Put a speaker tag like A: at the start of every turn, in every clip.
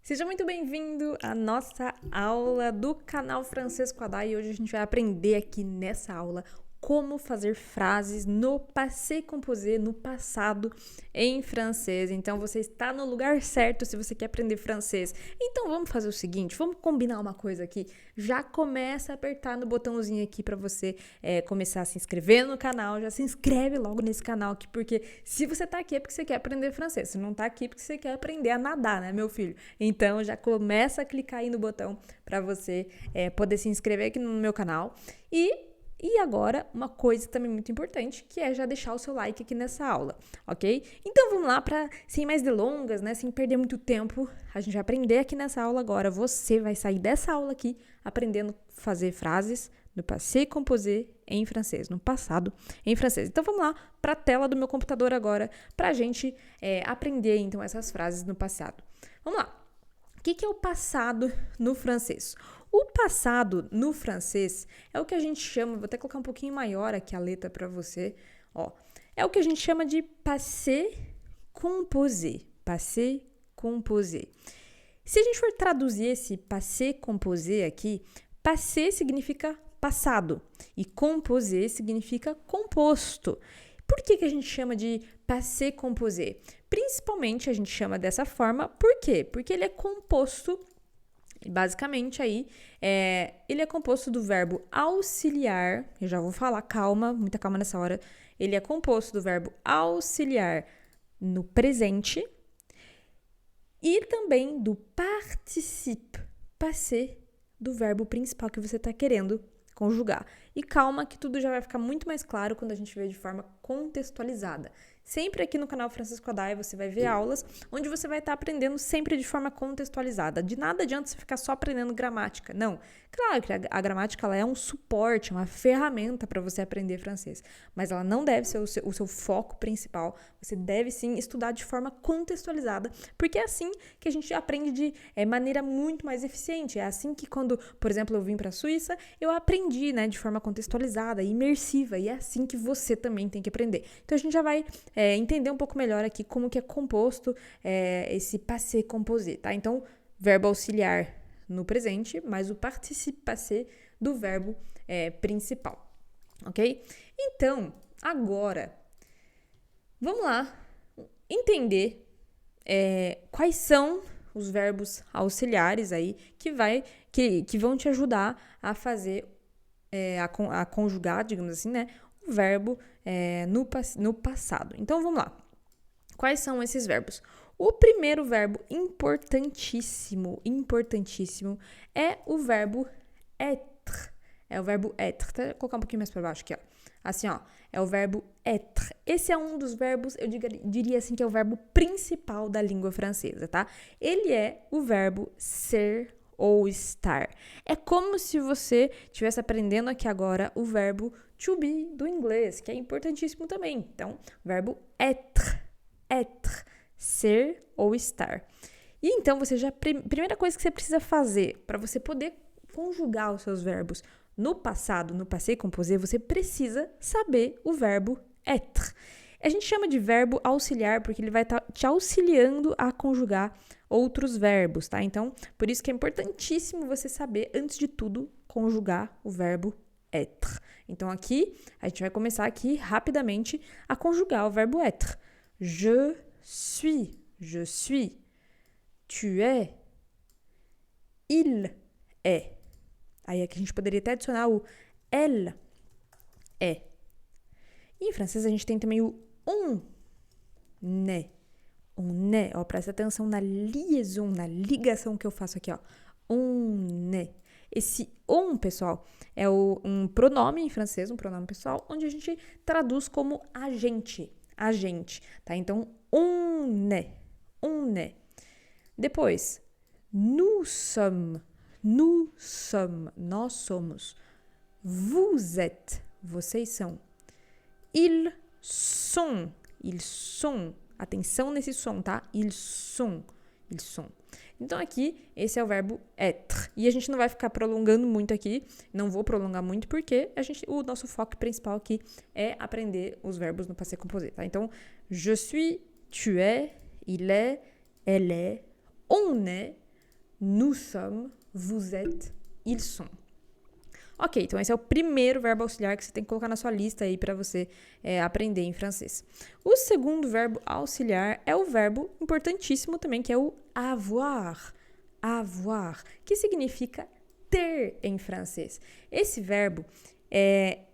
A: Seja muito bem-vindo à nossa aula do canal Francês com a Day. E hoje a gente vai aprender aqui nessa aula como fazer frases no passé composé, no passado, em francês. Então, você está no lugar certo se você quer aprender francês. Então, vamos fazer o seguinte, vamos combinar uma coisa aqui. Já começa a apertar no botãozinho aqui para você começar a se inscrever no canal. Já se inscreve logo nesse canal aqui, porque se você tá aqui é porque você quer aprender francês. Se não tá aqui é porque você quer aprender a nadar, né, meu filho? Então, já começa a clicar aí no botão para você poder se inscrever aqui no meu canal. E agora, uma coisa também muito importante, que é já deixar o seu like aqui nessa aula, ok? Então vamos lá, sem mais delongas, né? Sem perder muito tempo, a gente vai aprender aqui nessa aula agora. Você vai sair dessa aula aqui aprendendo a fazer frases no passé composé em francês, no passado em francês. Então vamos lá para a tela do meu computador agora, para a gente aprender então essas frases no passado. Vamos lá. O que é o passado no francês? O passado no francês é o que a gente chama, vou até colocar um pouquinho maior aqui a letra para você, ó. É o que a gente chama de passé composé, passé composé. Se a gente for traduzir esse passé composé aqui, passé significa passado e composé significa composto. Por que a gente chama de passé composé? Principalmente a gente chama dessa forma, por quê? Porque ele é composto, basicamente aí, ele é composto do verbo auxiliar, eu já vou falar, calma, muita calma nessa hora, ele é composto do verbo auxiliar no presente e também do participe passé do verbo principal que você está querendo conjugar. E calma que tudo já vai ficar muito mais claro quando a gente vê de forma contextualizada. Sempre aqui no canal Francês com a Day você vai ver aulas onde você vai estar aprendendo sempre de forma contextualizada. De nada adianta você ficar só aprendendo gramática. Não. Claro que a gramática ela é um suporte, uma ferramenta para você aprender francês. Mas ela não deve ser o seu foco principal. Você deve sim estudar de forma contextualizada, porque é assim que a gente aprende de maneira muito mais eficiente. É assim que quando, por exemplo, eu vim para a Suíça, eu aprendi, né, de forma contextualizada, imersiva. E é assim que você também tem que aprender. Então a gente já vai entender um pouco melhor aqui como que é composto esse passé composé, tá? Então, verbo auxiliar no presente, mais o participe passé do verbo principal, ok? Então, agora, vamos lá entender quais são os verbos auxiliares aí que vão te ajudar a fazer, a conjugar, digamos assim, né? O verbo no passado. Então, vamos lá. Quais são esses verbos? O primeiro verbo importantíssimo é o verbo être. É o verbo être. Vou colocar um pouquinho mais para baixo aqui, ó. Assim, ó. É o verbo être. Esse é um dos verbos, eu diria assim, que é o verbo principal da língua francesa, tá? Ele é o verbo ser ou estar. É como se você estivesse aprendendo aqui agora o verbo to be do inglês, que é importantíssimo também. Então, verbo être, ser ou estar. E então, primeira coisa que você precisa fazer para você poder conjugar os seus verbos no passado, no passé composé, você precisa saber o verbo être. A gente chama de verbo auxiliar porque ele vai estar te auxiliando a conjugar outros verbos, tá? Então, por isso que é importantíssimo você saber, antes de tudo, conjugar o verbo être. Então, aqui, a gente vai começar aqui rapidamente a conjugar o verbo être. Je suis. Tu es. Il est. Aí aqui a gente poderia até adicionar o elle est. E em francês a gente tem também o on est. On est. Ó, presta atenção na liaison, na ligação que eu faço aqui, ó. On est. Esse on, pessoal, é um pronome em francês, um pronome pessoal, onde a gente traduz como agente, tá? Então, on est. Depois, nous sommes, nós somos. Vous êtes, vocês são. Ils sont. Atenção nesse som, tá? Ils sont. Então, aqui, esse é o verbo être. E a gente não vai ficar prolongando muito aqui. Não vou prolongar muito, porque o nosso foco principal aqui é aprender os verbos no passé composé, tá? Então, je suis, tu es, il est, elle est, on est, nous sommes, vous êtes, ils sont. Ok, então esse é o primeiro verbo auxiliar que você tem que colocar na sua lista aí para você aprender em francês. O segundo verbo auxiliar é o verbo importantíssimo também, que é o avoir. Avoir, que significa ter em francês. Esse verbo,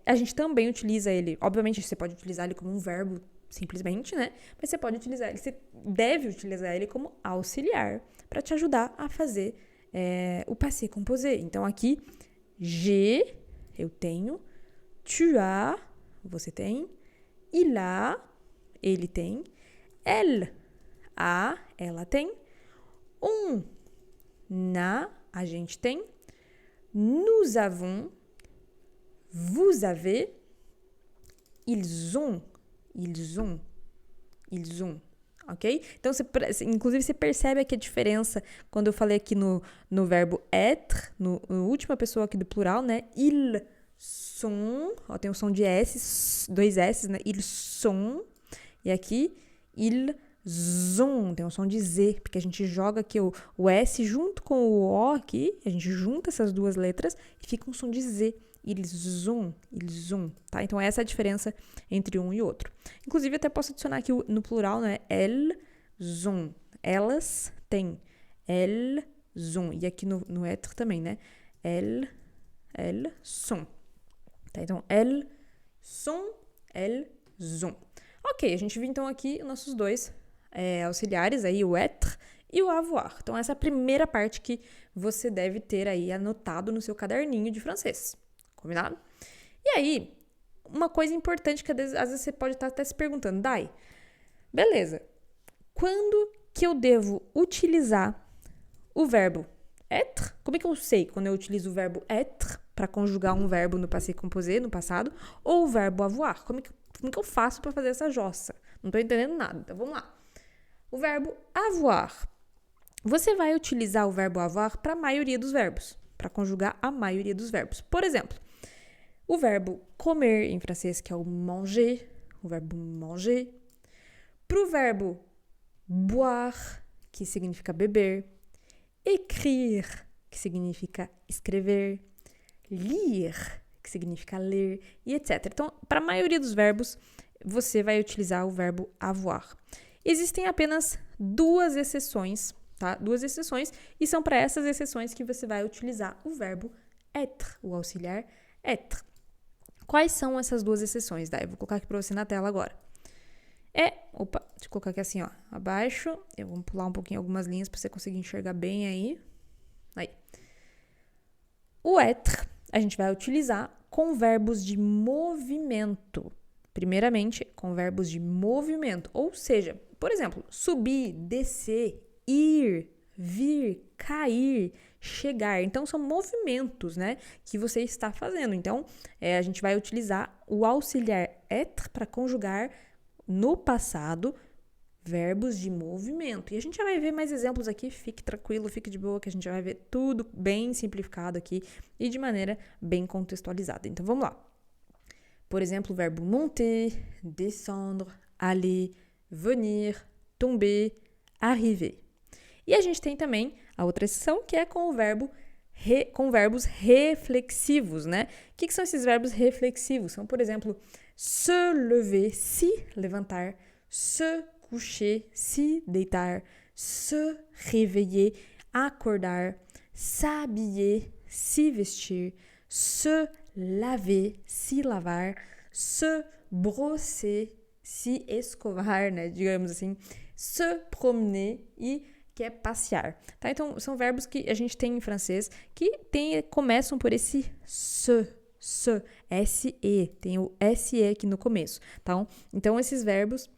A: a gente também utiliza ele, obviamente você pode utilizar ele como um verbo simplesmente, né? Mas você deve utilizar ele como auxiliar para te ajudar a fazer o passé composé. Então aqui, j'ai, eu tenho, tu as, você tem, il a, ele tem, elle a, ela tem, on a, a gente tem, nous avons, vous avez, ils ont, ok? Então, inclusive, você percebe aqui a diferença quando eu falei aqui no verbo être, no última pessoa aqui do plural, né? Ils sont, ó, tem o som de S, 2 S, né? Ils sont, e aqui, ils ont, tem o som de Z, porque a gente joga aqui o S junto com o O aqui, a gente junta essas duas letras e fica um som de Z. Ils ont, tá? Então, essa é a diferença entre um e outro. Inclusive, até posso adicionar aqui no plural, né? Elles ont, elas têm. Elles ont, e aqui no être também, né? Elles sont. Tá? Então, elles sont, elles ont. Ok, a gente viu então aqui os nossos dois auxiliares, aí o être e o avoir. Então, essa é a primeira parte que você deve ter aí anotado no seu caderninho de francês. Combinado? E aí, uma coisa importante que às vezes você pode estar até se perguntando, Dai, beleza, quando que eu devo utilizar o verbo être? Como é que eu sei quando eu utilizo o verbo être para conjugar um verbo no passé composé, no passado, ou o verbo avoir? Como que eu faço para fazer essa jossa? Não estou entendendo nada, então vamos lá. O verbo avoir. Você vai utilizar o verbo avoir para a maioria dos verbos, para conjugar a maioria dos verbos. Por exemplo, o verbo comer em francês, que é o manger, o verbo manger. Para o verbo boire, que significa beber. Écrire, que significa escrever. Lire, que significa ler, e etc. Então, para a maioria dos verbos, você vai utilizar o verbo avoir. Existem apenas 2 exceções, tá? 2 exceções, e são para essas exceções que você vai utilizar o verbo être, o auxiliar être. Quais são essas 2 exceções? Daí eu vou colocar aqui para você na tela agora. Deixa eu colocar aqui assim, ó, abaixo. Eu vou pular um pouquinho algumas linhas para você conseguir enxergar bem aí. Aí. O être, a gente vai utilizar com verbos de movimento. Primeiramente, com verbos de movimento. Ou seja, por exemplo, subir, descer, ir, vir, cair, chegar. Então, são movimentos, né, que você está fazendo. Então, a gente vai utilizar o auxiliar être para conjugar no passado verbos de movimento. E a gente já vai ver mais exemplos aqui. Fique tranquilo, fique de boa, que a gente já vai ver tudo bem simplificado aqui e de maneira bem contextualizada. Então, vamos lá. Por exemplo, o verbo monter, descendre, aller, venir, tomber, arriver. E a gente tem também a outra exceção, que é com o verbo com verbos reflexivos, né? O que são esses verbos reflexivos? São, por exemplo, se lever, se levantar, se coucher, se deitar, se réveiller, acordar, s'habiller, se vestir, se laver, se lavar, se brosser, se escovar, né? Digamos assim, se promener e que é passear, tá? Então, são verbos que a gente tem em francês que começam por esse se, S-E, tem o S-E aqui no começo, tá? Então, esses verbos,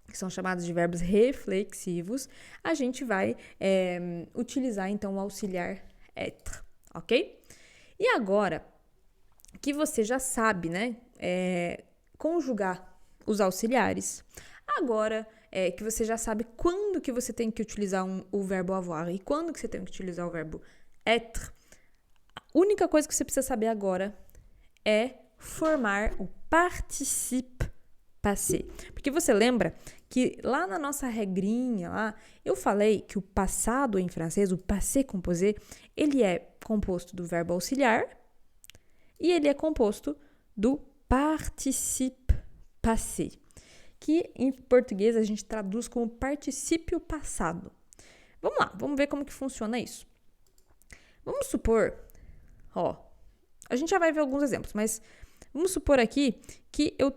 A: que são chamados de verbos reflexivos, a gente vai utilizar, então, o auxiliar être, ok? E agora, que você já sabe, né, conjugar os auxiliares, agora que você já sabe quando que você tem que utilizar o verbo avoir e quando que você tem que utilizar o verbo être, a única coisa que você precisa saber agora é formar o participe passé. Porque você lembra que lá na nossa regrinha, lá, eu falei que o passado em francês, o passé composé, ele é composto do verbo auxiliar e ele é composto do participe passé, que em português a gente traduz como particípio passado. Vamos lá, vamos ver como que funciona isso. Vamos supor, a gente já vai ver alguns exemplos, mas vamos supor aqui que eu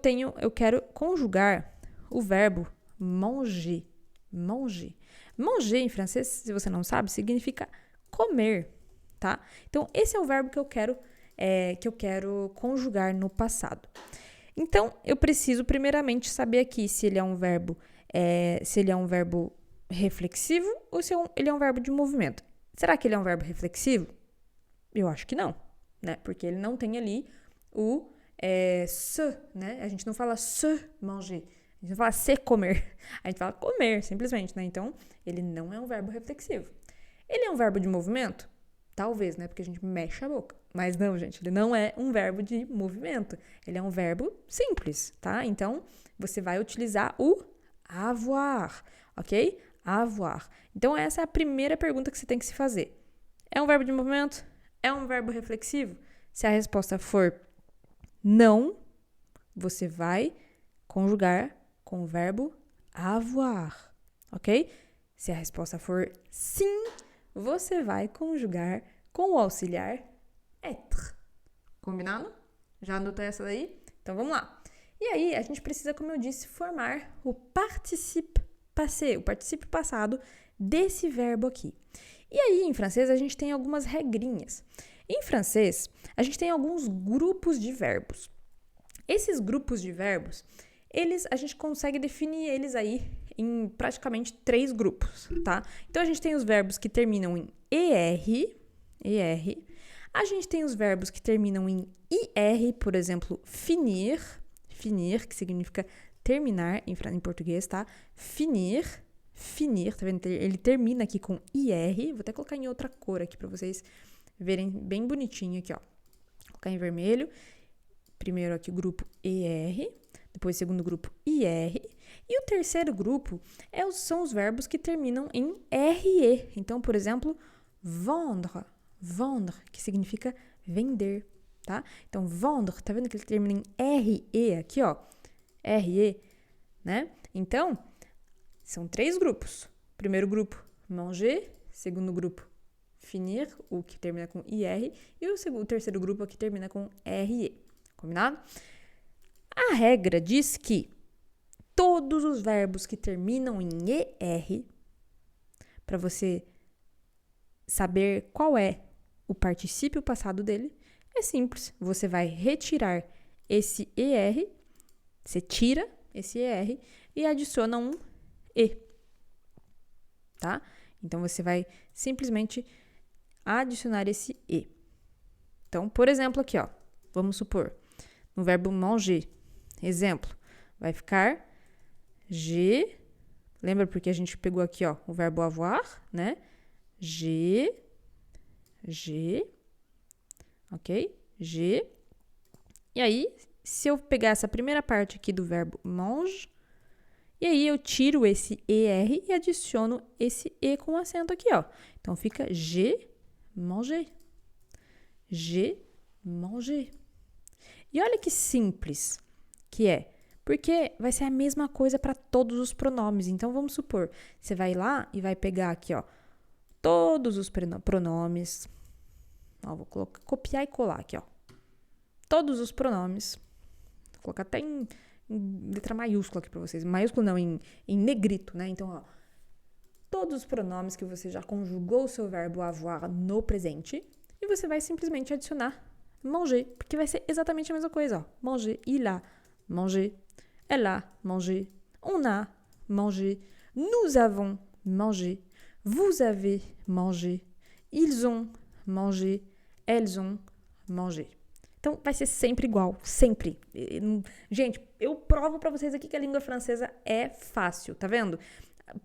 A: quero conjugar o verbo manger. Manger. Manger em francês, se você não sabe, significa comer, tá? Então, esse é o verbo que eu quero conjugar no passado. Então, eu preciso primeiramente saber aqui se ele é um verbo reflexivo ou se ele é um verbo de movimento. Será que ele é um verbo reflexivo? Eu acho que não, né? Porque ele não tem ali o se, né? A gente não fala se manger, a gente não fala se comer, a gente fala comer, simplesmente, né? Então, ele não é um verbo reflexivo. Ele é um verbo de movimento? Talvez, né? Porque a gente mexe a boca. Mas não, gente, ele não é um verbo de movimento. Ele é um verbo simples, tá? Então, você vai utilizar o avoir, ok? Avoir. Então, essa é a primeira pergunta que você tem que se fazer. É um verbo de movimento? É um verbo reflexivo? Se a resposta for não, você vai conjugar com o verbo avoir, ok? Se a resposta for sim, você vai conjugar com o auxiliar être. Combinado? Já anotou essa daí? Então, vamos lá. E aí, a gente precisa, como eu disse, formar o participe passé, o particípio passado desse verbo aqui. E aí, em francês, a gente tem algumas regrinhas. Em francês, a gente tem alguns grupos de verbos. Esses grupos de verbos, a gente consegue definir eles aí em praticamente 3 grupos, tá? Então, a gente tem os verbos que terminam em ER. A gente tem os verbos que terminam em IR, por exemplo, finir, que significa terminar em português, tá? Finir, tá vendo? Ele termina aqui com IR. Vou até colocar em outra cor aqui para vocês verem bem bonitinho aqui, ó. Vou colocar em vermelho. Primeiro aqui o grupo ER, depois o segundo grupo IR. E o terceiro grupo são os verbos que terminam em RE. Então, por exemplo, vendre, que significa vender, tá? Então, vendre, tá vendo que ele termina em RE aqui, ó? RE, né? Então, são 3 grupos. Primeiro grupo, manger. Segundo grupo, finir, o que termina com IR. E o terceiro grupo que termina com RE. Combinado? A regra diz que todos os verbos que terminam em ER, para você saber qual é o particípio passado dele, é simples. Você vai retirar esse ER, você tira esse ER e adiciona um E, tá? Então, você vai simplesmente adicionar esse E. Então, por exemplo, aqui, ó, vamos supor, no verbo manger, exemplo, vai ficar G, lembra porque a gente pegou aqui, ó, o verbo avoir, né? G, ok? G. E aí, se eu pegar essa primeira parte aqui do verbo mange, e aí eu tiro esse ER e adiciono esse E com acento aqui, ó. Então, fica G, manger. G, manger. E olha que simples que é, porque vai ser a mesma coisa para todos os pronomes. Então, vamos supor, você vai lá e vai pegar aqui, ó, todos os pronomes. Ó, vou copiar e colar aqui, ó. Todos os pronomes. Vou colocar até em letra maiúscula aqui para vocês. Maiúsculo não, em negrito, né? Então, ó, todos os pronomes que você já conjugou o seu verbo avoir no presente e você vai simplesmente adicionar manger, porque vai ser exatamente a mesma coisa, ó. Manger, il a mangé, elle a mangé, on a mangé, nous avons mangé, vous avez mangé, ils ont mangé, elles ont mangé. Então, vai ser sempre igual, sempre. Gente, eu provo pra vocês aqui que a língua francesa é fácil, tá vendo?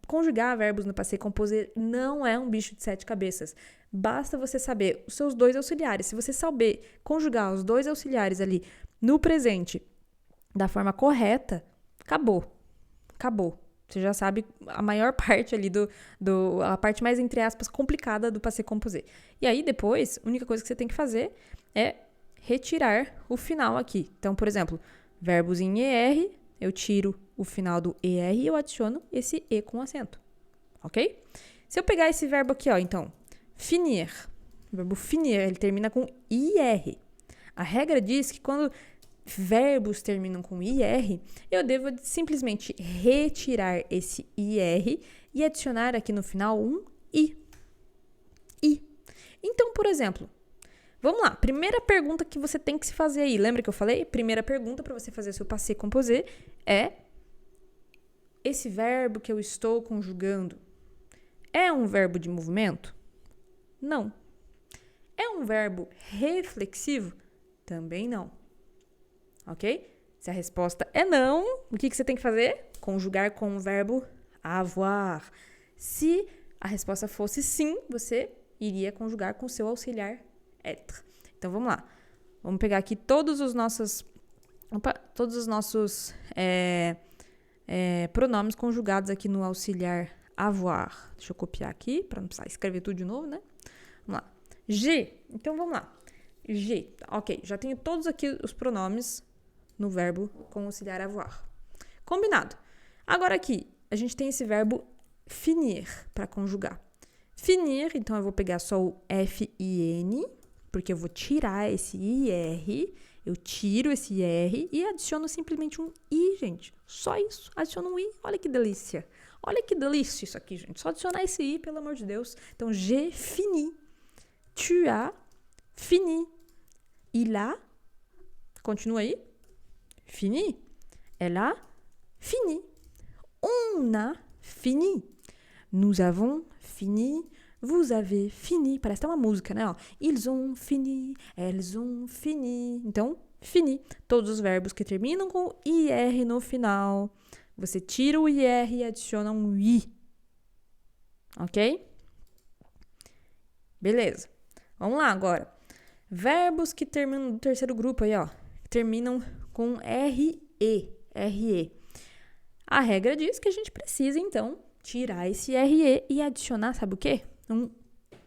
A: Conjugar verbos no passé composé não é um bicho de 7 cabeças. Basta você saber os seus 2 auxiliares. Se você saber conjugar os 2 auxiliares ali no presente da forma correta, Acabou. Você já sabe a maior parte ali a parte mais, entre aspas, complicada do passé composé. E aí, depois, a única coisa que você tem que fazer é retirar o final aqui. Então, por exemplo, verbos em ER, eu tiro o final do ER e eu adiciono esse E com acento. Ok? Se eu pegar esse verbo aqui, ó, então, finir. O verbo finir, ele termina com IR. A regra diz que quando verbos terminam com IR, eu devo simplesmente retirar esse IR e adicionar aqui no final um I. Então, por exemplo, vamos lá. Primeira pergunta que você tem que se fazer aí. Lembra que eu falei? Primeira pergunta para você fazer seu passé composé é: esse verbo que eu estou conjugando é um verbo de movimento? Não. É um verbo reflexivo? Também não. Ok? Se a resposta é não, o que você tem que fazer? Conjugar com o verbo avoir. Se a resposta fosse sim, você iria conjugar com o seu auxiliar être. Então, vamos lá. Vamos pegar aqui todos os nossos pronomes conjugados aqui no auxiliar avoir. Deixa eu copiar aqui, para não precisar escrever tudo de novo, né? Vamos lá. J'ai. Então, vamos lá. J'ai. Ok, já tenho todos aqui os pronomes no verbo com auxiliar avoir. Combinado. Agora aqui, a gente tem esse verbo finir para conjugar. Finir, então eu vou pegar só o F-I-N, porque eu vou tirar esse I-R, eu tiro esse I-R e adiciono simplesmente um I, gente. Só isso, adiciono um I. Olha que delícia. Olha que delícia isso aqui, gente. Só adicionar esse I, pelo amor de Deus. Então, j'ai fini. Tu as fini. Il a, continua aí, fini. Elle a fini. On a fini. Nous avons fini. Vous avez fini. Parece até uma música, né? Ó. Ils ont fini. Elles ont fini. Então, fini. Todos os verbos que terminam com IR no final. Você tira o IR e adiciona um I. Ok? Beleza. Vamos lá agora. Verbos que terminam do terceiro grupo aí, ó. Terminam com RE. RE. A regra diz que a gente precisa, então, tirar esse RE e adicionar, sabe o quê? Um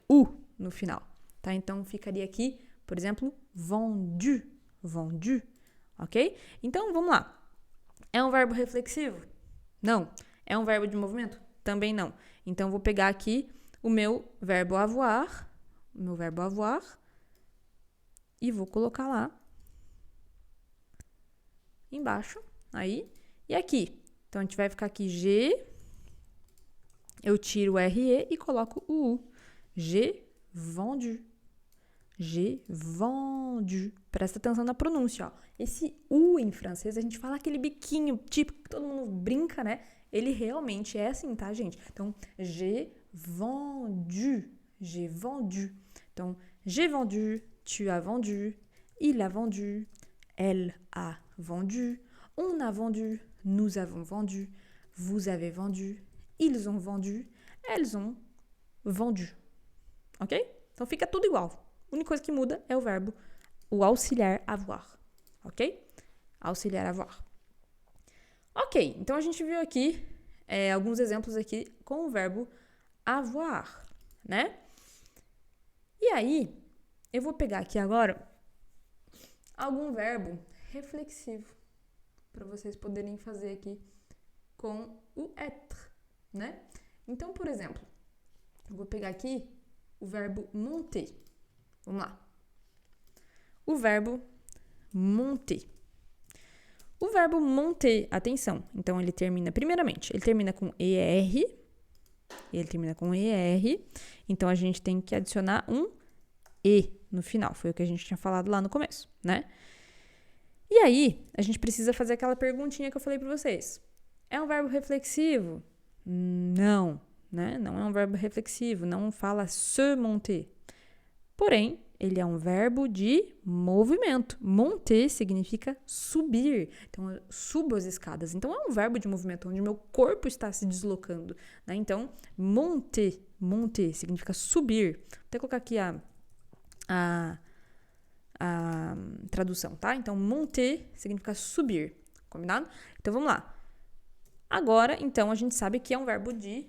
A: U no final, tá? Então, ficaria aqui, por exemplo, vendu. Vendu. Ok? Então, vamos lá. É um verbo reflexivo? Não. É um verbo de movimento? Também não. Então, vou pegar aqui o meu verbo avoir, e vou colocar lá embaixo, aí, e aqui. Então, a gente vai ficar aqui G, eu tiro o RE e coloco o U. J'ai vendu. J'ai vendu. Presta atenção na pronúncia, ó. Esse U em francês, a gente fala aquele biquinho típico que todo mundo brinca, né? Ele realmente é assim, tá, gente? Então, j'ai vendu. J'ai vendu. Então, j'ai vendu, tu as vendu, il a vendu, elle a vendu, on a vendu, nous avons vendu, vous avez vendu, ils ont vendu, elles ont vendu. Ok? Então, fica tudo igual. A única coisa que muda é o verbo, o auxiliar avoir. Ok? Auxiliar avoir. Ok, então a gente viu aqui alguns exemplos aqui com o verbo avoir, né? E aí, eu vou pegar aqui agora algum verbo reflexivo para vocês poderem fazer aqui com o être, né? Então, por exemplo, eu vou pegar aqui o verbo monter. Vamos lá. O verbo monter. O verbo monter, atenção, então ele termina, primeiramente, ele termina com ER, então a gente tem que adicionar um E no final, foi o que a gente tinha falado lá no começo, né? E aí, a gente precisa fazer aquela perguntinha que eu falei para vocês. É um verbo reflexivo? Não, né? Não é um verbo reflexivo, não fala se monter. Porém, ele é um verbo de movimento. Monter significa subir. Então, eu subo as escadas. Então, é um verbo de movimento, onde meu corpo está se deslocando, né? Então, monter significa subir. Vou até colocar aqui a tradução, tá? Então, monter significa subir, combinado? Então, vamos lá. Agora, então, a gente sabe que é um verbo de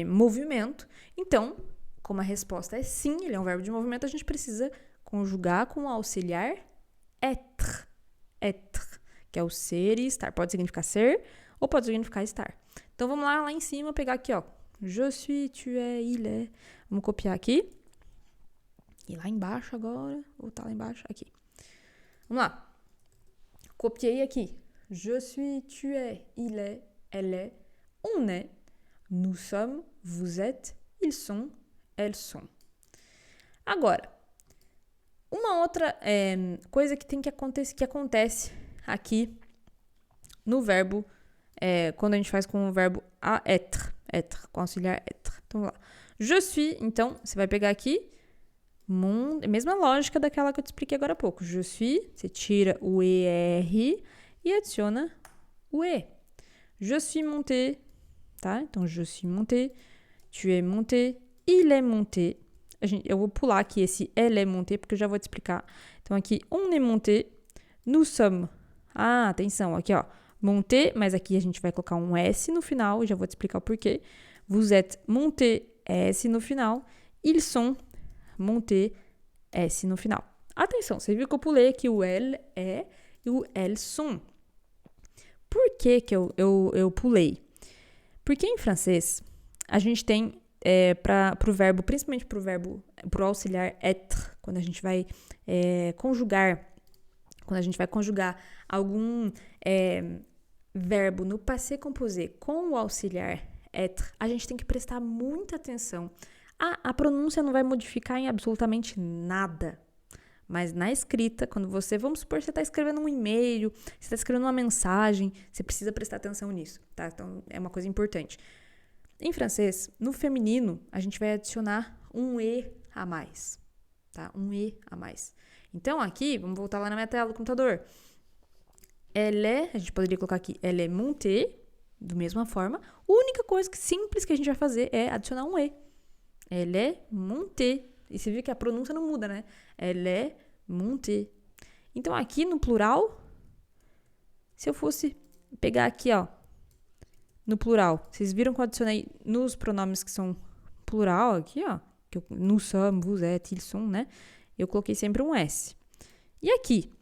A: movimento. Então, como a resposta é sim, ele é um verbo de movimento, a gente precisa conjugar com o auxiliar être. Être, que é o ser e estar. Pode significar ser ou pode significar estar. Então, vamos lá em cima, pegar aqui, ó. Je suis, tu es, il est. Vamos copiar aqui. E lá embaixo agora. Ou tá lá embaixo? Aqui. Vamos lá. Copiei aqui. Je suis, tu es, il est, elle est, on est, nous sommes, vous êtes, ils sont, elles sont. Agora, uma outra coisa que acontece aqui no verbo, quando a gente faz com o verbo être, com auxiliar être. Então, vamos lá. Je suis, então, você vai pegar aqui, mesma lógica daquela que eu te expliquei agora há pouco. Je suis, você tira o ER e adiciona o E. Je suis monté, tá? Então, je suis monté, tu es monté, il est monté. Eu vou pular aqui esse elle est monté, porque eu já vou te explicar. Então, aqui, on est monté, nous sommes. Ah, atenção, aqui, ó. Monté, mas aqui a gente vai colocar um S no final, e já vou te explicar o porquê. Vous êtes monté, S no final. Ils sont montés, S no final. Atenção, você viu que eu pulei aqui o elle é e o elles sont. Por que eu pulei? Porque em francês, a gente tem pro verbo, principalmente pro auxiliar être, quando a gente vai conjugar algum verbo no passé composé com o auxiliar être, a gente tem que prestar muita atenção. A pronúncia não vai modificar em absolutamente nada. Mas na escrita, quando vamos supor que você está escrevendo um e-mail, você está escrevendo uma mensagem, você precisa prestar atenção nisso, tá? Então, é uma coisa importante. Em francês, no feminino, a gente vai adicionar um E a mais, tá? Um E a mais. Então, aqui, vamos voltar lá na minha tela do computador. A gente poderia colocar aqui, elle est montée, da mesma forma. A única coisa simples que a gente vai fazer é adicionar um E. Elle est montée. E você viu que a pronúncia não muda, né? Elle est montée. Então, aqui no plural, se eu fosse pegar aqui, ó, no plural, vocês viram que eu adicionei nos pronomes que são plural aqui, ó, que nous sommes, vous êtes, ils sont, né? Eu coloquei sempre um S. E aqui,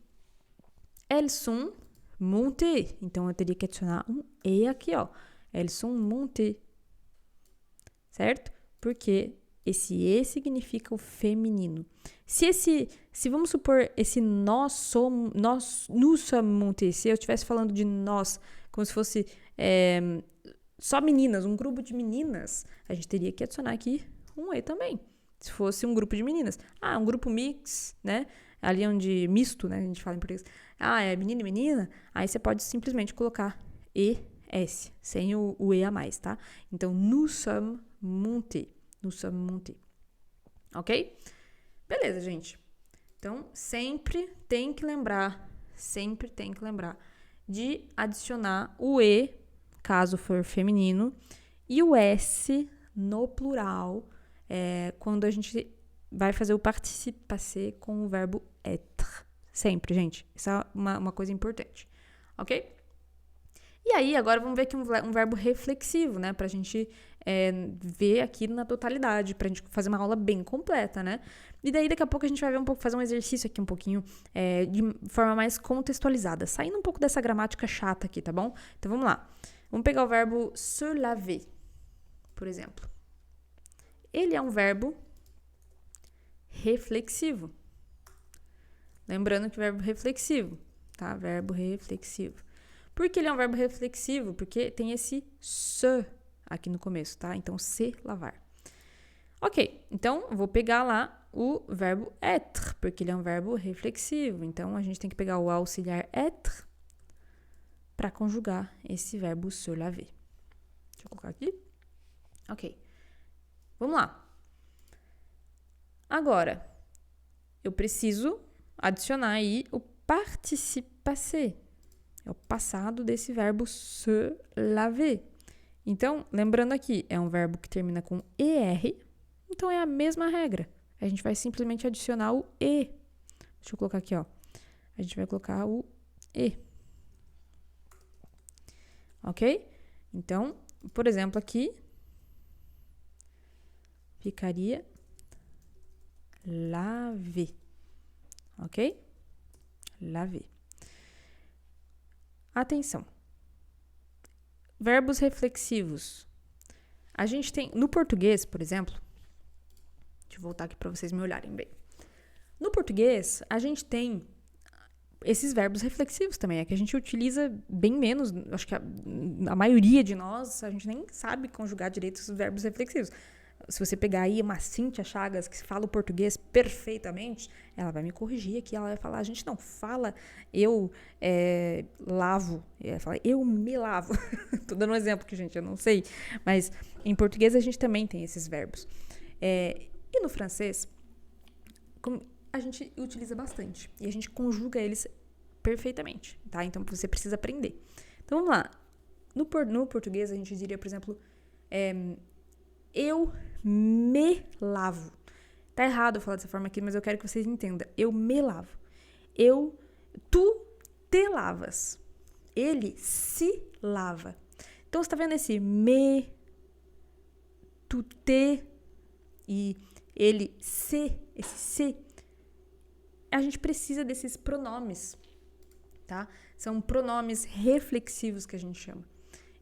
A: elles sont montées. Então, eu teria que adicionar um E aqui, ó. Elles sont montées. Certo? Porque esse E significa o feminino. Se vamos supor, esse nous sommes montés, se eu estivesse falando de nós, como se fosse só meninas, um grupo de meninas, a gente teria que adicionar aqui um E também. Se fosse um grupo de meninas. Um grupo mix, né? Ali onde misto, né? A gente fala em português. É menino e menina. Aí você pode simplesmente colocar ES, sem o E a mais, tá? Então, nous sommes montés. Nous sommes montés. Ok? Beleza, gente. Então, sempre tem que lembrar de adicionar o E, caso for feminino, e o S no plural, quando a gente vai fazer o participe passé com o verbo être. Sempre, gente. Isso é uma coisa importante. Ok? E aí, agora vamos ver aqui um verbo reflexivo, né? Pra gente ver aqui na totalidade, pra gente fazer uma aula bem completa, né? E daí, daqui a pouco, a gente vai ver fazer um exercício aqui um pouquinho de forma mais contextualizada, saindo um pouco dessa gramática chata aqui, tá bom? Então, vamos lá. Vamos pegar o verbo se laver, por exemplo. Ele é um verbo reflexivo. Lembrando que verbo reflexivo, tá? Verbo reflexivo. Por que ele é um verbo reflexivo? Porque tem esse se aqui no começo, tá? Então, se lavar. Ok, então, eu vou pegar lá o verbo être, porque ele é um verbo reflexivo. Então, a gente tem que pegar o auxiliar être para conjugar esse verbo se laver. Deixa eu colocar aqui. Ok. Vamos lá. Agora, eu preciso adicionar aí o participe passé. É o passado desse verbo se laver. Então, lembrando aqui, é um verbo que termina com ER, então é a mesma regra. A gente vai simplesmente adicionar o E. Deixa eu colocar aqui, ó. A gente vai colocar o E. ok? Então, por exemplo, aqui ficaria laver, ok? Laver. Atenção. Verbos reflexivos. A gente tem, no português, por exemplo, deixa eu voltar aqui para vocês me olharem bem. No português, a gente tem esses verbos reflexivos também, é que a gente utiliza bem menos, acho que a maioria de nós, a gente nem sabe conjugar direito os verbos reflexivos. Se você pegar aí uma Cíntia Chagas, que fala o português perfeitamente, ela vai me corrigir aqui, ela vai falar, a gente não fala eu lavo, ela fala eu me lavo. Tô dando um exemplo que, gente, eu não sei, mas em português a gente também tem esses verbos. E no francês, a gente utiliza bastante e a gente conjuga eles perfeitamente, tá? Então você precisa aprender. Então vamos lá. No português a gente diria, por exemplo, eu me lavo. Tá errado eu falar dessa forma aqui, mas eu quero que vocês entendam. Eu me lavo. Tu te lavas. Ele se lava. Então você tá vendo esse me, tu te e ele se, esse se. A gente precisa desses pronomes, tá? São pronomes reflexivos que a gente chama.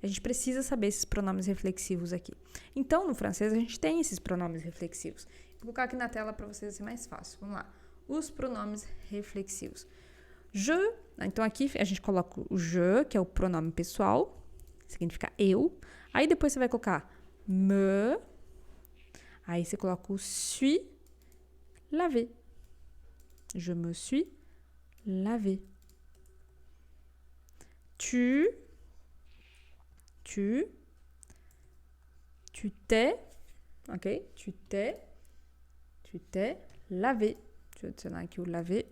A: A gente precisa saber esses pronomes reflexivos aqui. Então, no francês, a gente tem esses pronomes reflexivos. Vou colocar aqui na tela para vocês ser mais fácil. Vamos lá. Os pronomes reflexivos. Je, então aqui a gente coloca o je, que é o pronome pessoal, significa eu. Aí depois você vai colocar me, aí você coloca o suis lavé. Je me suis lavé. Tu t'es, ok? Tu t'es lavé. Je vais te donner aqui o lavé.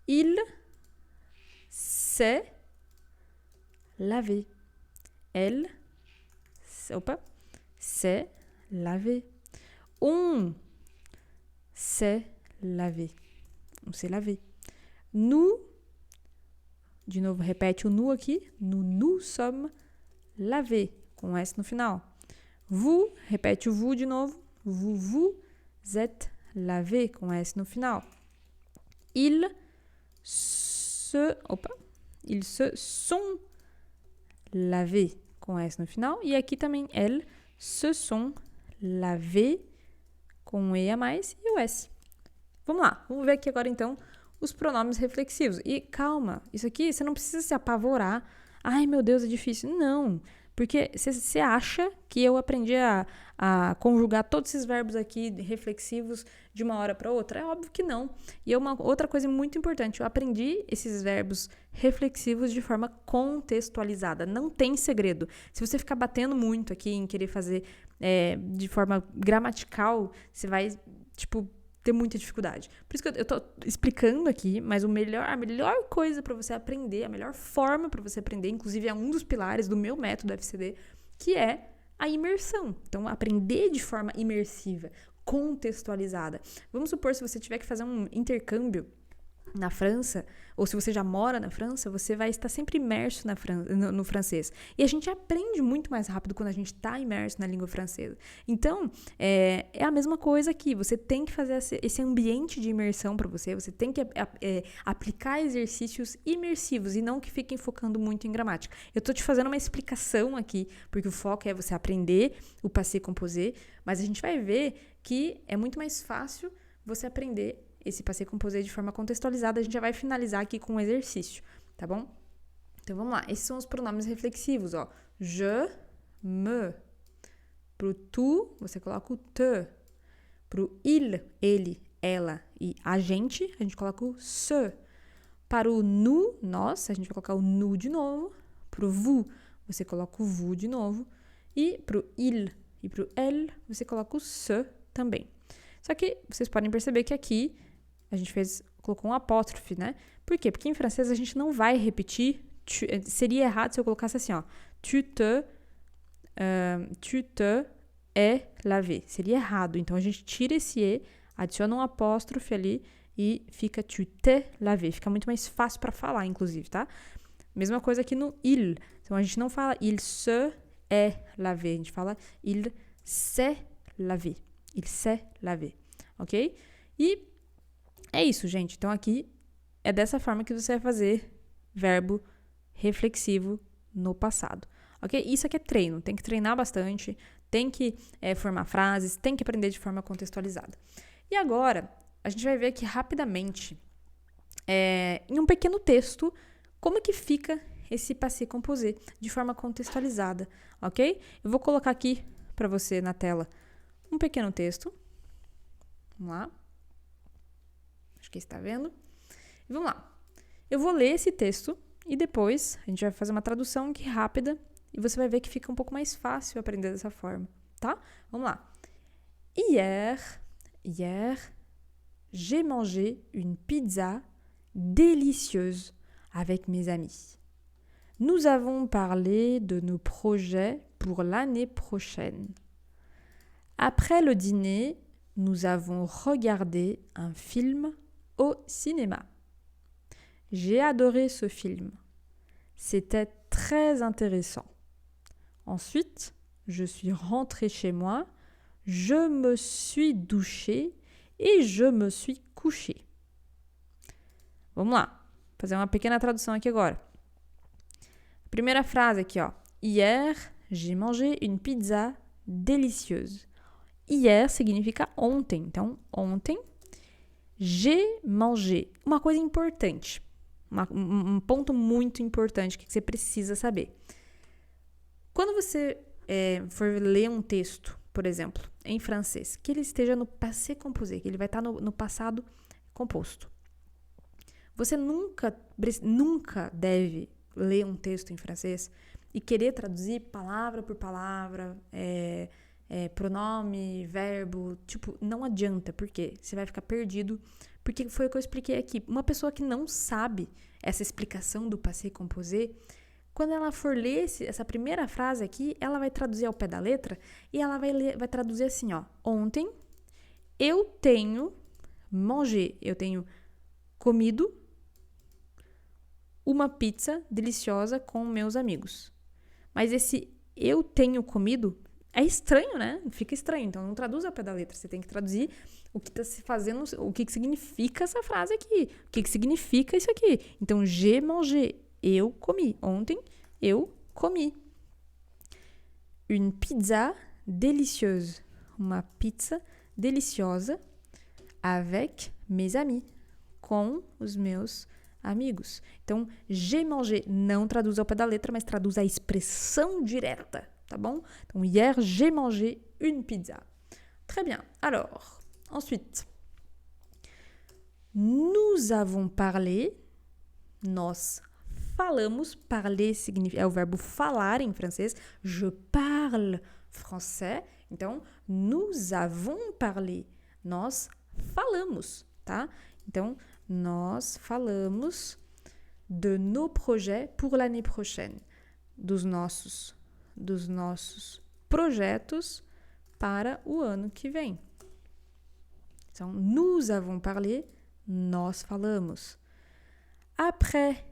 A: Il s'est lavé. Elle s'est lavé. On s'est lavé. On s'est lavé. Nous, de novo, repete o nous aqui. Nous sommes lavés, com S no final. Vous, repete o vous de novo. Vous êtes lavés, com S no final. Ils se sont lavés, com S no final. E aqui também, elles se sont lavés, com um E a mais e o S. Vamos lá, vamos ver aqui agora então os pronomes reflexivos. E calma, isso aqui você não precisa se apavorar. Ai, meu Deus, é difícil. Não, porque você acha que eu aprendi a conjugar todos esses verbos aqui reflexivos de uma hora para outra? É óbvio que não. E é uma outra coisa muito importante, eu aprendi esses verbos reflexivos de forma contextualizada. Não tem segredo. Se você ficar batendo muito aqui em querer fazer de forma gramatical, você vai, ter muita dificuldade. Por isso que eu tô explicando aqui, mas a melhor coisa para você aprender, a melhor forma para você aprender, inclusive é um dos pilares do meu método FCD, que é a imersão. Então, aprender de forma imersiva, contextualizada. Vamos supor, se você tiver que fazer um intercâmbio na França, ou se você já mora na França, você vai estar sempre imerso no francês. E a gente aprende muito mais rápido quando a gente está imerso na língua francesa. Então, é a mesma coisa aqui. Você tem que fazer esse ambiente de imersão para você. Você tem que aplicar exercícios imersivos e não que fiquem focando muito em gramática. Eu estou te fazendo uma explicação aqui, porque o foco é você aprender o passé composé, mas a gente vai ver que é muito mais fácil você aprender esse passé composé de forma contextualizada. A gente já vai finalizar aqui com um exercício, tá bom? Então, vamos lá. Esses são os pronomes reflexivos, ó. Je, me. Pro tu, você coloca o te. Pro il, ele, ela e a gente coloca o se. Para o nous, nós, a gente vai colocar o nous de novo. Pro vous, você coloca o vous de novo. E pro il e pro elle, você coloca o se também. Só que vocês podem perceber que aqui a gente colocou um apóstrofe, né? Por quê? Porque em francês a gente não vai repetir. Seria errado se eu colocasse assim, ó. Tu te es lavé. Seria errado. Então a gente tira esse E, adiciona um apóstrofe ali e fica tu te lavé. Fica muito mais fácil para falar, inclusive, tá? Mesma coisa aqui no il. Então, a gente não fala il se est lavé. A gente fala il s'est lavé. Il s'est lavé. Ok? E é isso, gente. Então, aqui é dessa forma que você vai fazer verbo reflexivo no passado. Ok? Isso aqui é treino. Tem que treinar bastante. Tem que formar frases. Tem que aprender de forma contextualizada. E agora, a gente vai ver aqui rapidamente, em um pequeno texto, como que fica esse passé composé de forma contextualizada, ok? Eu vou colocar aqui para você na tela um pequeno texto. Vamos lá. Acho que está vendo. E vamos lá. Eu vou ler esse texto e depois a gente vai fazer uma tradução aqui rápida e você vai ver que fica um pouco mais fácil aprender dessa forma, tá? Vamos lá. Hier, j'ai mangé une pizza délicieuse avec mes amis. Nous avons parlé de nos projets pour l'année prochaine. Après le dîner, nous avons regardé un film au cinéma. J'ai adoré ce film. C'était très intéressant. Ensuite, je suis rentrée chez moi, je me suis douchée e je me suis couchée. Vamos lá, fazer uma pequena tradução aqui agora. Primeira frase aqui, ó. Hier, j'ai mangé une pizza délicieuse. Hier significa ontem. Então, ontem, j'ai mangé. Uma coisa importante. Um ponto muito importante que você precisa saber. Quando você for ler um texto, por exemplo, em francês, que ele esteja no passé composé, que ele vai estar no passado composto. Você nunca deve ler um texto em francês e querer traduzir palavra por palavra, pronome, verbo, tipo, não adianta, porque você vai ficar perdido, porque foi o que eu expliquei aqui. Uma pessoa que não sabe essa explicação do passé composé, quando ela for ler essa primeira frase aqui, ela vai traduzir ao pé da letra e ela vai traduzir assim, ó. Ontem, eu tenho mangé, eu tenho comido uma pizza deliciosa com meus amigos. Mas esse eu tenho comido é estranho, né? Fica estranho. Então, não traduz ao pé da letra. Você tem que traduzir o que está se fazendo, o que significa essa frase aqui. O que significa isso aqui. Então, j'ai mangé. Eu comi. Ontem, eu comi. Une pizza délicieuse. Uma pizza deliciosa avec mes amis. Com os meus amigos. Então, j'ai mangé não traduz ao pé da letra, mas traduz a expressão direta, tá bom? Então, hier, j'ai mangé une pizza. Très bien. Alors, ensuite, nous avons parlé, nós falamos, parler é o verbo falar em francês, je parle français, então, nous avons parlé, nós falamos, tá? Então, nós falamos de nos projets pour l'année prochaine, dos nossos projetos para o ano que vem. Então, nous avons parlé, nós falamos. Après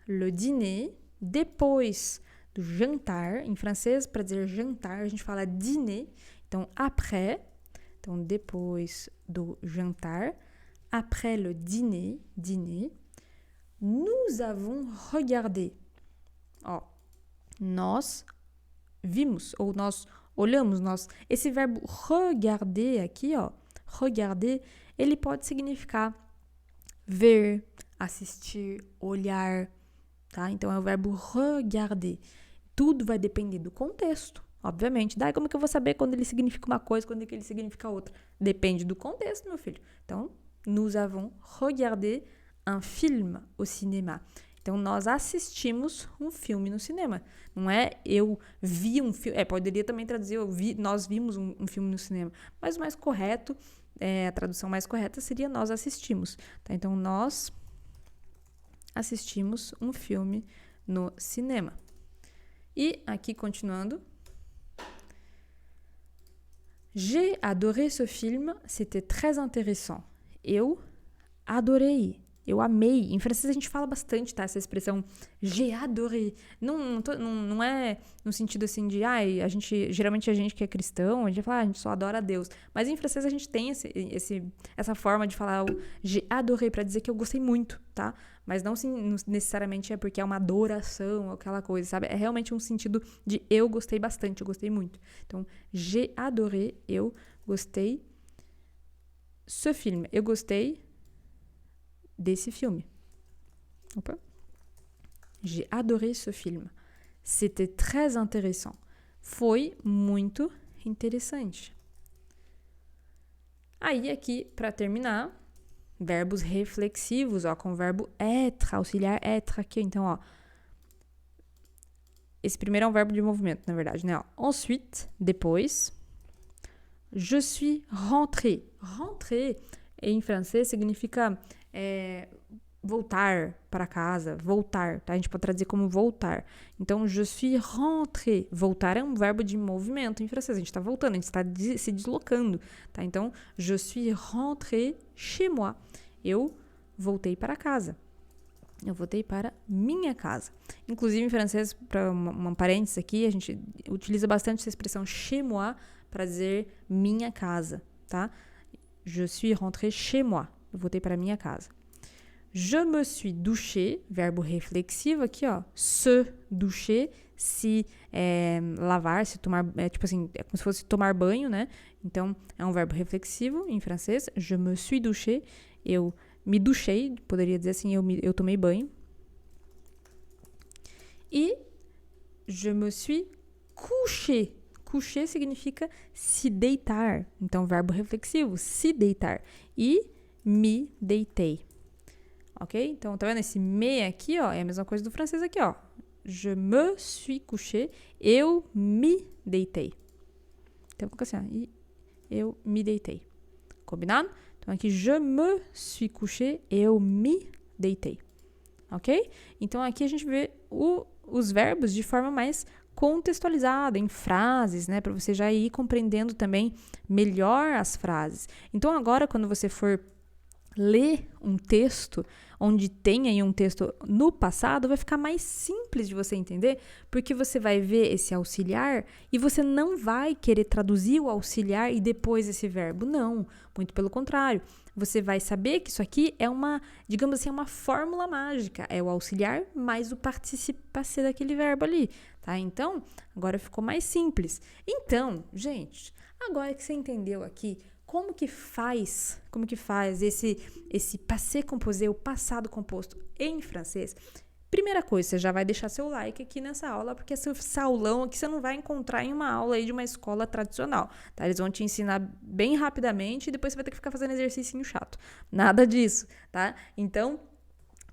A: le dîner, depois do jantar, em francês, para dizer jantar, a gente fala dîner. Então, après, então depois do jantar, après le dîner, nous avons regardé. Ó, nós vimos, ou nós olhamos, esse verbo regarder aqui, ó, regarder, ele pode significar ver, assistir, olhar, tá? Então, é o verbo regarder. Tudo vai depender do contexto, obviamente. Daí, como que eu vou saber quando ele significa uma coisa, quando ele significa outra? Depende do contexto, meu filho. Então, nous avons regardé un film au cinéma. Então, nós assistimos um filme no cinema. Não é eu vi um filme. Poderia também traduzir nós vimos um filme no cinema. Mas o mais correto, a tradução mais correta seria nós assistimos. Tá? Então, nós assistimos um filme no cinema. E aqui, continuando. J'ai adoré ce film, c'était très intéressant. Eu adorei Eu amei. Em francês a gente fala bastante, tá? Essa expressão j'ai adoré. Não é no sentido assim de, geralmente a gente que é cristão, a gente fala, a gente só adora a Deus. Mas em francês a gente tem essa forma de falar o j'ai adoré pra dizer que eu gostei muito, tá? Mas não necessariamente é porque é uma adoração ou aquela coisa, sabe? É realmente um sentido de eu gostei bastante, eu gostei muito. Então, j'ai adoré, eu gostei. Ce film, eu gostei desse filme. Opa. J'ai adoré ce film. C'était très intéressant. Foi muito interessante. Aí, aqui, para terminar, verbos reflexivos, ó, com o verbo être, auxiliar être aqui. Então, ó, esse primeiro é um verbo de movimento, na verdade, né? Ó. Ensuite, depois, je suis rentré. Rentré, em francês, significa voltar para casa, voltar, tá? A gente pode traduzir como voltar. Então, je suis rentré. Voltar é um verbo de movimento em francês. A gente está voltando, a gente está se deslocando, tá? Então, je suis rentré chez moi. Eu voltei para casa. Eu voltei para minha casa. Inclusive, em francês, para uma parênteses aqui, a gente utiliza bastante essa expressão chez moi para dizer minha casa, tá? Je suis rentré chez moi. Eu voltei para minha casa. Je me suis douché, verbo reflexivo aqui, ó. Se doucher, se lavar, se tomar, tipo assim, é como se fosse tomar banho, né? Então, é um verbo reflexivo em francês. Je me suis douché, eu me duchei, poderia dizer assim, eu tomei banho. E je me suis couché. Coucher significa se deitar. Então, verbo reflexivo, se deitar. E me deitei. Ok? Então, tá vendo esse me aqui, ó? É a mesma coisa do francês aqui, ó. Je me suis couché. Eu me deitei. Então, fica assim, ó. E eu me deitei. Combinado? Então, aqui, je me suis couché. Eu me deitei. Ok? Então, aqui a gente vê os verbos de forma mais contextualizada, em frases, né? Para você já ir compreendendo também melhor as frases. Então, agora, quando você for ler um texto, onde tem aí um texto no passado, vai ficar mais simples de você entender, porque você vai ver esse auxiliar e você não vai querer traduzir o auxiliar e depois esse verbo. Não, muito pelo contrário. Você vai saber que isso aqui é uma, digamos assim, uma fórmula mágica. É o auxiliar mais o participe passé daquele verbo ali, tá? Então, agora ficou mais simples. Então, gente, agora que você entendeu aqui como que faz esse passé composé, o passado composto em francês? Primeira coisa, você já vai deixar seu like aqui nessa aula, porque esse saulão aqui você não vai encontrar em uma aula aí de uma escola tradicional, tá? Eles vão te ensinar bem rapidamente e depois você vai ter que ficar fazendo exercício chato. Nada disso, tá? Então,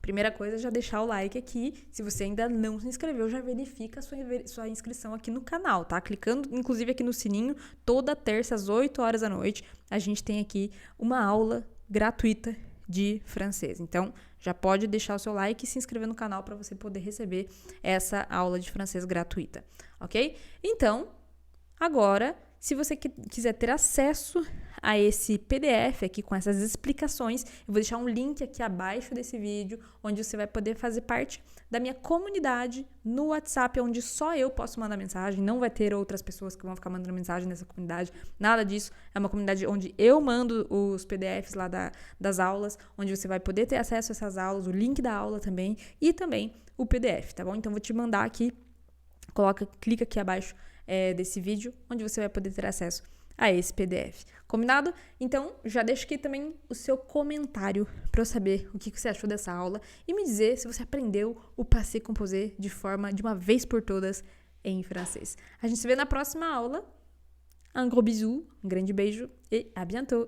A: primeira coisa é já deixar o like aqui. Se você ainda não se inscreveu, já verifica a sua inscrição aqui no canal, tá? Clicando, inclusive, aqui no sininho, toda terça às 8 horas da noite, a gente tem aqui uma aula gratuita de francês. Então, já pode deixar o seu like e se inscrever no canal para você poder receber essa aula de francês gratuita, ok? Então, agora, se você quiser ter acesso a esse PDF aqui com essas explicações, eu vou deixar um link aqui abaixo desse vídeo, onde você vai poder fazer parte da minha comunidade no WhatsApp, onde só eu posso mandar mensagem, não vai ter outras pessoas que vão ficar mandando mensagem nessa comunidade, nada disso. É uma comunidade onde eu mando os PDFs lá das aulas, onde você vai poder ter acesso a essas aulas, o link da aula também, e também o PDF, tá bom? Então, vou te mandar aqui, clica aqui abaixo desse vídeo, onde você vai poder ter acesso a esse PDF. Combinado? Então, já deixa aqui também o seu comentário para eu saber o que você achou dessa aula e me dizer se você aprendeu o passé composé de uma vez por todas em francês. A gente se vê na próxima aula. Un gros bisou, um grande beijo e à bientôt!